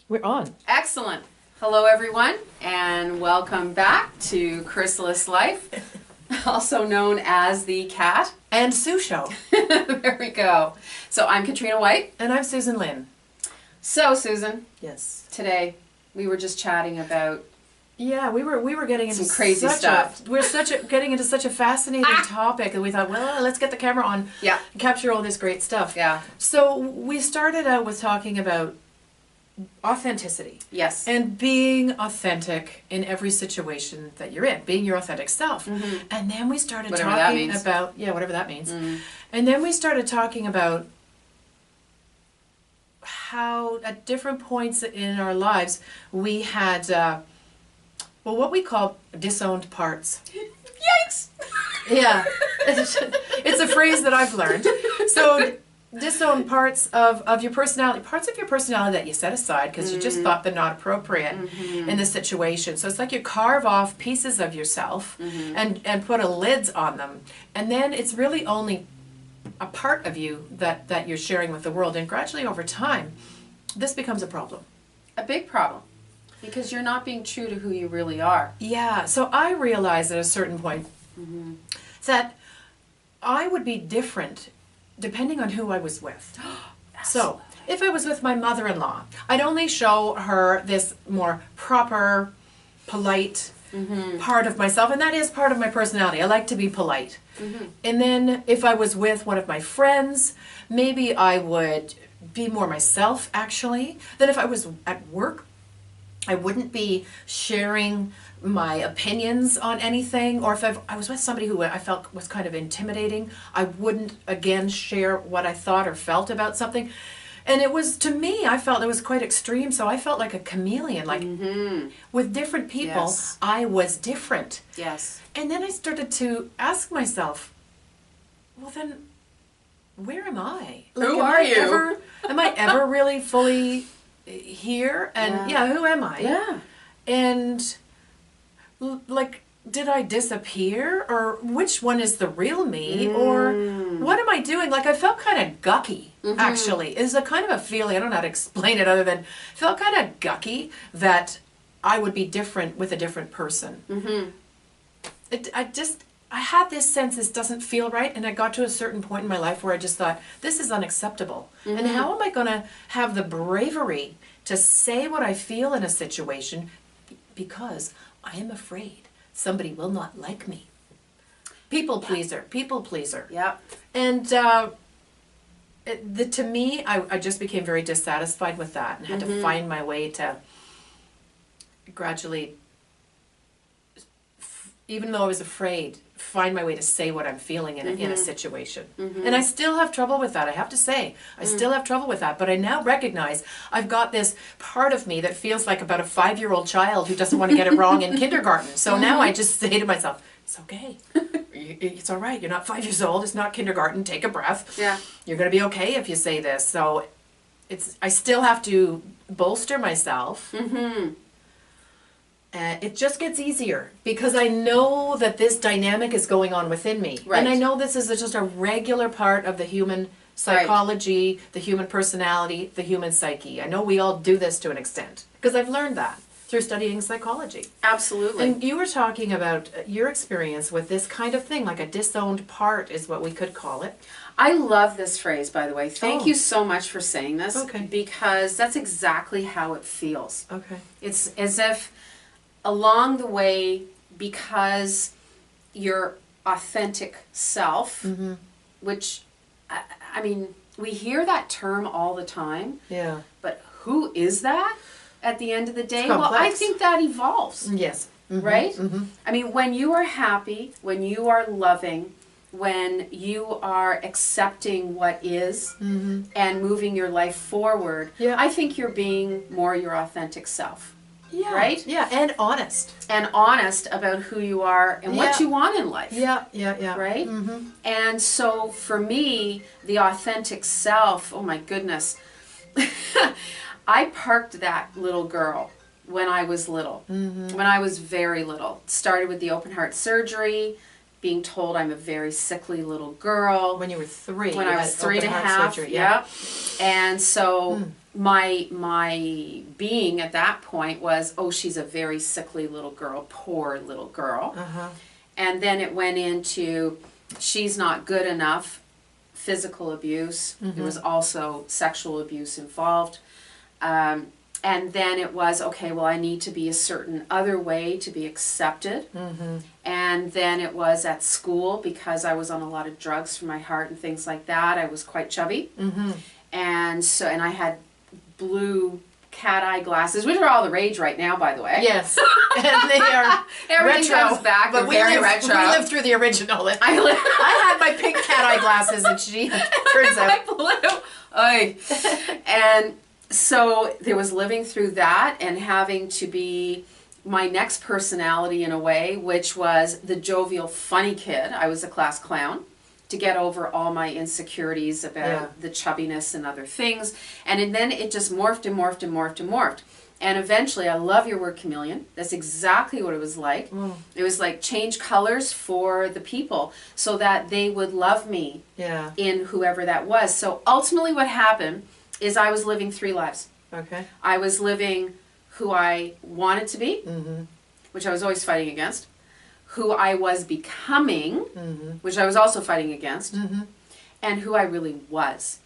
We're on. Excellent. Hello, everyone, and welcome back to Crysalyst Life, also known as the Cat and Sue Show. There we go. So I'm Katrina White. And I'm Susan Lynne. So, Susan. Yes. Today, we were just chatting about... Yeah, we were getting into some crazy stuff. We're getting into such a fascinating topic, and we thought, well, let's get the camera on. Yeah. And capture all this great stuff. Yeah. So we started out with talking about authenticity. Yes. And being authentic in every situation that you're in, being your authentic self. Mm-hmm. And then we started whatever talking about, yeah, whatever that means. Mm. And then we started talking about how at different points in our lives we had, what we call disowned parts. Yikes! Yeah. It's a phrase that I've learned. So disown parts of your personality, that you set aside because you just thought they're not appropriate in the situation. So it's like you carve off pieces of yourself and put a lids on them, and then it's really only a part of you that you're sharing with the world, and gradually over time this becomes a problem. A big problem. Because you're not being true to who you really are. Yeah, so I realized at a certain point that I would be different depending on who I was with. So, if I was with my mother-in-law, I'd only show her this more proper, polite part of myself, and that is part of my personality. I like to be polite. And then if I was with one of my friends, maybe I would be more myself, actually. Then if I was at work, I wouldn't be sharing my opinions on anything, or if I was with somebody who I felt was kind of intimidating, I wouldn't again share what I thought or felt about something. And it was, to me, I felt it was quite extreme, so I felt like a chameleon, like with different people, I was different. Yes. And then I started to ask myself, well then, where am I? Like, who are you? Am I ever really fully here? And who am I? Yeah. And like, did I disappear, or which one is the real me, or what am I doing? Like, I felt kind of gucky, actually. It's a kind of a feeling, I don't know how to explain it other than felt kind of gucky that I would be different with a different person. I had this sense this doesn't feel right, and I got to a certain point in my life where I just thought, this is unacceptable. And how am I going to have the bravery to say what I feel in a situation because I am afraid somebody will not like me. People pleaser, people pleaser. Yep. And to me, I just became very dissatisfied with that and had to find my way to gradually, even though I was afraid, find my way to say what I'm feeling in a situation. And I still have trouble with that, I have to say. I still have trouble with that, but I now recognize I've got this part of me that feels like about a 5-year-old child who doesn't want to get it wrong in kindergarten. So now I just say to myself, it's okay. It's all right. You're not 5 years old. It's not kindergarten. Take a breath. Yeah. You're going to be okay if you say this. So I still have to bolster myself. It just gets easier because I know that this dynamic is going on within me. Right. And I know this is just a regular part of the human psychology, the human personality, the human psyche. I know we all do this to an extent because I've learned that through studying psychology. Absolutely. And you were talking about your experience with this kind of thing, like a disowned part is what we could call it. I love this phrase, by the way. Thank you so much for saying this. Okay. Because that's exactly how it feels. Okay. It's as if along the way, because your authentic self, which, I mean, we hear that term all the time. Yeah. But who is that at the end of the day? It's well, I complex. think that evolves. Yes. Right? I mean, when you are happy, when you are loving, when you are accepting what is and moving your life forward, I think you're being more your authentic self. Yeah. Right? Yeah, and honest. And honest about who you are and what you want in life. Yeah, yeah, yeah. Right? And so for me, the authentic self, oh my goodness, I parked that little girl when I was little, when I was very little. Started with the open heart surgery, being told I'm a very sickly little girl. When you were 3. When I was 3 and a half, surgery, yeah. And so my being at that point was, oh, she's a very sickly little girl, poor little girl. And then it went into, she's not good enough, physical abuse. There was also sexual abuse involved. And then it was, okay, well, I need to be a certain other way to be accepted. And then it was at school, because I was on a lot of drugs for my heart and things like that. I was quite chubby. And so, and I had blue cat eye glasses, which are all the rage right now, by the way. Yes. And they are Everything retro, comes back. but They're very retro. We lived through the original. I had my pink cat eye glasses, and she turns out blue. Oy. And so there was living through that and having to be my next personality in a way, which was the jovial, funny kid. I was a class clown, to get over all my insecurities about the chubbiness and other things. And then it just morphed and morphed and morphed and morphed. And eventually, I love your word chameleon. That's exactly what it was like. It was like change colors for the people so that they would love me in whoever that was. So ultimately what happened is I was living 3 lives. Okay. I was living who I wanted to be, which I was always fighting against. Who I was becoming, which I was also fighting against, and who I really was.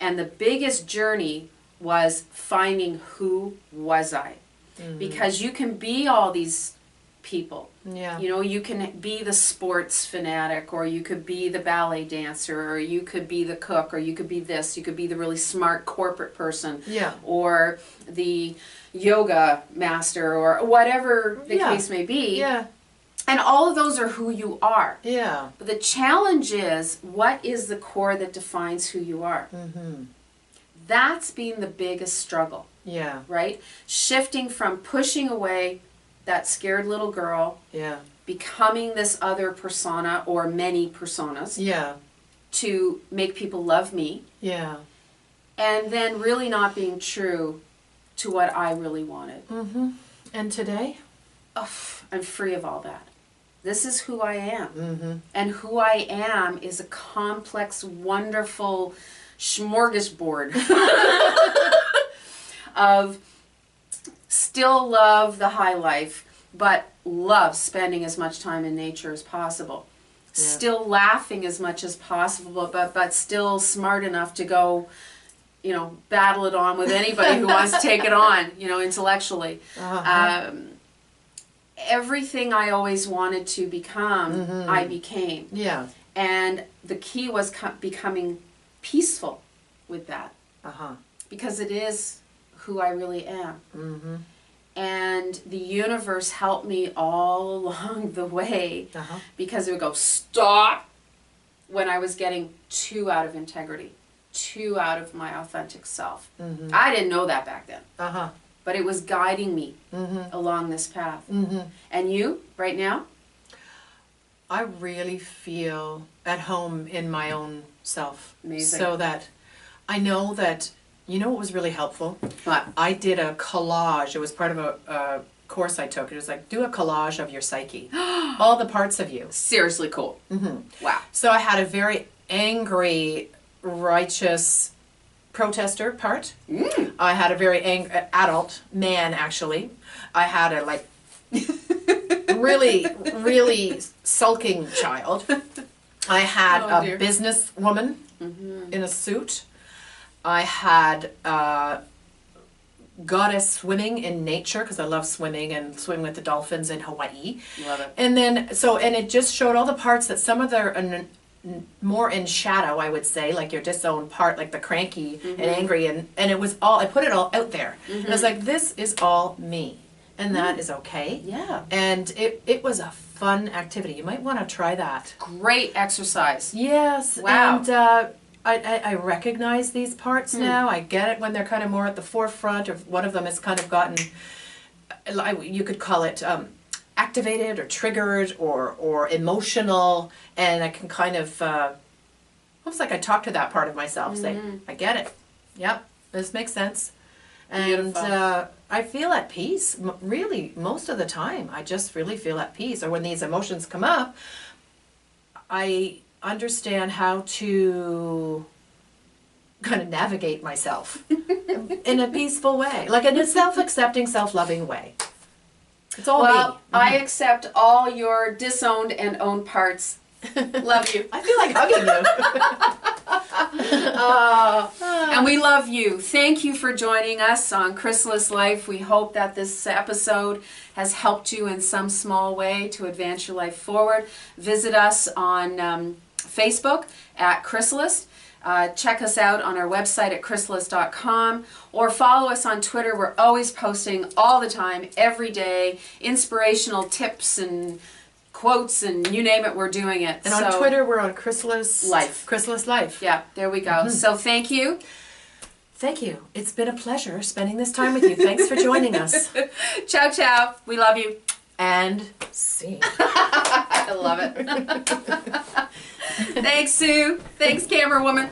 And the biggest journey was finding who was I. Because you can be all these people. You know, you can be the sports fanatic, or you could be the ballet dancer, or you could be the cook, or you could be this, you could be the really smart corporate person, or the yoga master, or whatever the case may be. And all of those are who you are. But the challenge is, what is the core that defines who you are? That's been the biggest struggle. Right? Shifting from pushing away that scared little girl, becoming this other persona or many personas, to make people love me, and then really not being true to what I really wanted. And today? I'm free of all that. This is who I am. And who I am is a complex, wonderful smorgasbord of still love the high life, but love spending as much time in nature as possible. Still laughing as much as possible, but still smart enough to go, you know, battle it on with anybody who wants to take it on, you know, intellectually. Everything I always wanted to become, I became. And the key was becoming peaceful with that. Because it is who I really am. And the universe helped me all along the way, because it would go, stop, when I was getting too out of integrity, too out of my authentic self. I didn't know that back then. But it was guiding me along this path. And you, right now? I really feel at home in my own self. Amazing. So that I know that, you know what was really helpful? What? I did a collage. It was part of a course I took. It was like, do a collage of your psyche. All the parts of you. Seriously cool. Wow. So I had a very angry, righteous protester part. I had a very adult man, actually. I had a like really, really sulking child. I had a business woman in a suit. I had goddess swimming in nature, because I love swimming and swimming with the dolphins in Hawaii. Love it. And then, so, and it just showed all the parts that some of the more in shadow, I would say, like your disowned part, like the cranky and angry, and it was all, I put it all out there. And I was like, this is all me, and that is okay. And it was a fun activity. You might want to try that. Great exercise. Yes. Wow. And I recognize these parts now. I get it when they're kind of more at the forefront, or one of them has kind of gotten, you could call it activated or triggered or emotional, and I can kind of, almost like I talk to that part of myself, say, I get it. Yep, this makes sense. And I feel at peace, really, most of the time. I just really feel at peace. Or when these emotions come up, I understand how to going to navigate myself in a peaceful way, like in a self-accepting, self-loving way. It's all me. I accept all your disowned and owned parts. Love you. I feel like hugging you. And we love you. Thank you for joining us on Crysalyst Life. We hope that this episode has helped you in some small way to advance your life forward. Visit us on Facebook at Crysalyst. Check us out on our website at crysalyst.com, or follow us on Twitter. We're always posting all the time, every day, inspirational tips and quotes and you name it, we're doing it. And on Twitter, we're on Crysalyst Life. Crysalyst Life. Yeah, there we go. So thank you. Thank you. It's been a pleasure spending this time with you. Thanks for joining us. Ciao, ciao. We love you. And see. I love it. Thanks, Sue. Thanks, camera woman.